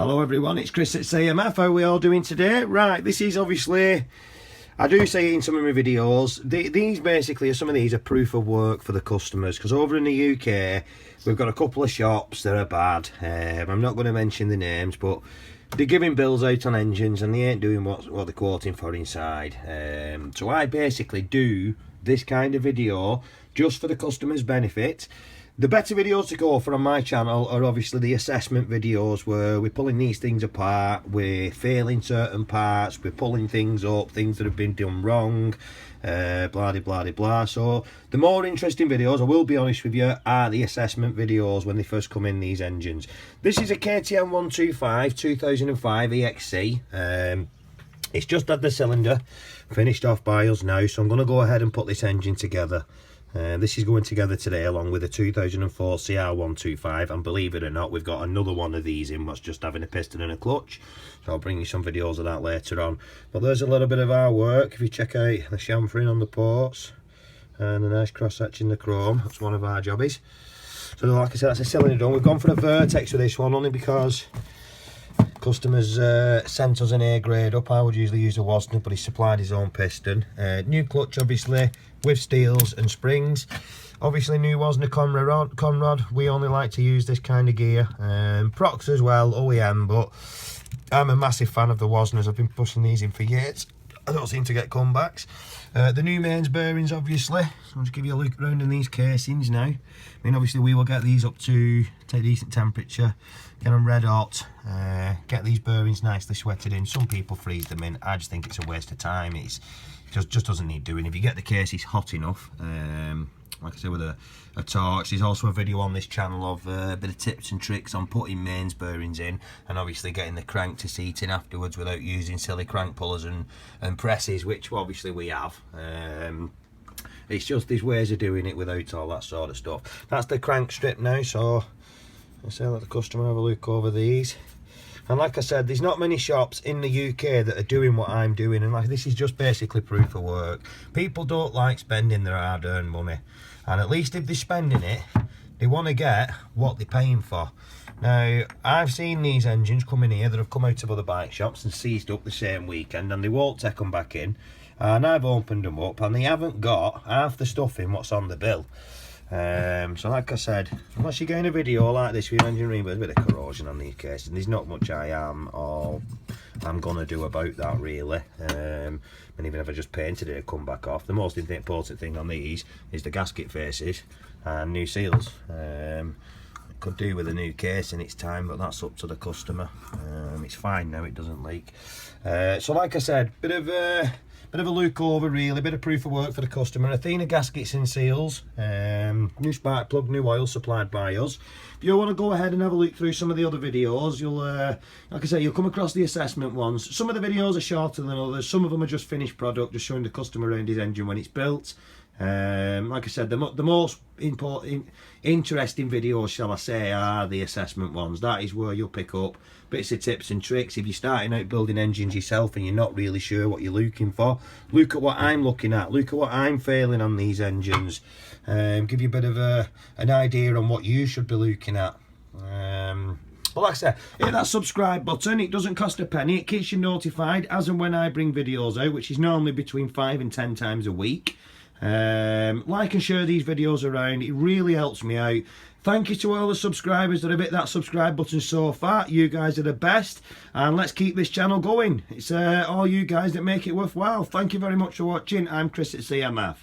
Hello everyone, it's Chris at CMF. How are we all doing today? Right, this is obviously, I do say in some of my videos, these basically, some of these are proof of work for the customers, because over in the UK we've got a couple of shops that are bad. I'm not going to mention the names, but they're giving bills out on engines and they ain't doing what they're quoting for inside. So I basically do this kind of video just for the customer's benefit. The better videos to go for on my channel are obviously the assessment videos, where we're pulling these things apart, we're failing certain parts, we're pulling things up, things that have been done wrong, blah de blah de blah. So the more interesting videos, I will be honest with you, are the assessment videos when they first come in these engines. This is a KTM 125 2005 EXC. It's just had the cylinder finished off by us now, so I'm going to go ahead and put this engine together. This is going together today along with a 2004 CR125, and believe it or not, we've got another one of these in what's just having a piston and a clutch, so I'll bring you some videos of that later on. But there's a little bit of our work. If you check out the chamfering on the ports and a nice cross hatch in the chrome, that's one of our jobbies. So like I said, that's a cylinder done. We've gone for a Vertex with this one only because customers sent us an A grade up. I would usually use a Wasner, but he supplied his own piston. New clutch obviously with steels and springs. Obviously new Wasner Conrod. We only like to use this kind of gear. Prox as well, OEM, but I'm a massive fan of the Wasners. I've been pushing these in for years. I don't seem to get comebacks. The new mains bearings obviously. So I'll just give you a look around in these casings now. I mean, obviously we will get these up to take decent temperature, get them red hot, get these bearings nicely sweated in. Some people freeze them in. I just think it's a waste of time. It just doesn't need doing. If you get the cases hot enough, like I said, with a torch. There's also a video on this channel of a bit of tips and tricks on putting mains bearings in, and obviously getting the crank to seat in afterwards without using silly crank pullers and presses, which obviously we have. It's just these ways of doing it without all that sort of stuff. That's the crank strip now, so I'll say let the customer have a look over these. And like I said, there's not many shops in the UK that are doing what I'm doing, and like this is just basically proof of work. People don't like spending their hard-earned money, and at least if they're spending it, they want to get what they're paying for. Now, I've seen these engines come in here that have come out of other bike shops and seized up the same weekend, and they won't take them back in. And I've opened them up, and they haven't got half the stuff in what's on the bill. So like I said, unless you're getting a video like this with your engine room, there's a bit of corrosion on these cases, and there's not much I am or I'm gonna do about that really. And even if I just painted it, it'd come back off. The most important thing on these is the gasket faces and new seals. Could do with a new case in its time, but that's up to the customer. It's fine now, it doesn't leak. So like I said, bit of a look over really, bit of proof of work for the customer. Athena gaskets and seals, new spark plug, new oil supplied by us. If you want to go ahead and have a look through some of the other videos, you'll, like I say, you'll come across the assessment ones. Some of the videos are shorter than others. Some of them are just finished product, just showing the customer around his engine when it's built. Like I said, the most interesting videos, shall I say, are the assessment ones. That is where you'll pick up bits of tips and tricks. If you're starting out building engines yourself and you're not really sure what you're looking for, look at what I'm looking at, look at what I'm failing on these engines, give you a bit of an idea on what you should be looking at. But like I said, hit that subscribe button. It doesn't cost a penny. It keeps you notified as and when I bring videos out, which is normally between 5 and 10 times a week. Like and share these videos around. It really helps me out. Thank you to all the subscribers that have hit that subscribe button so far. You guys are the best, and let's keep this channel going. It's all you guys that make it worthwhile. Thank you very much for watching. I'm Chris at CMF.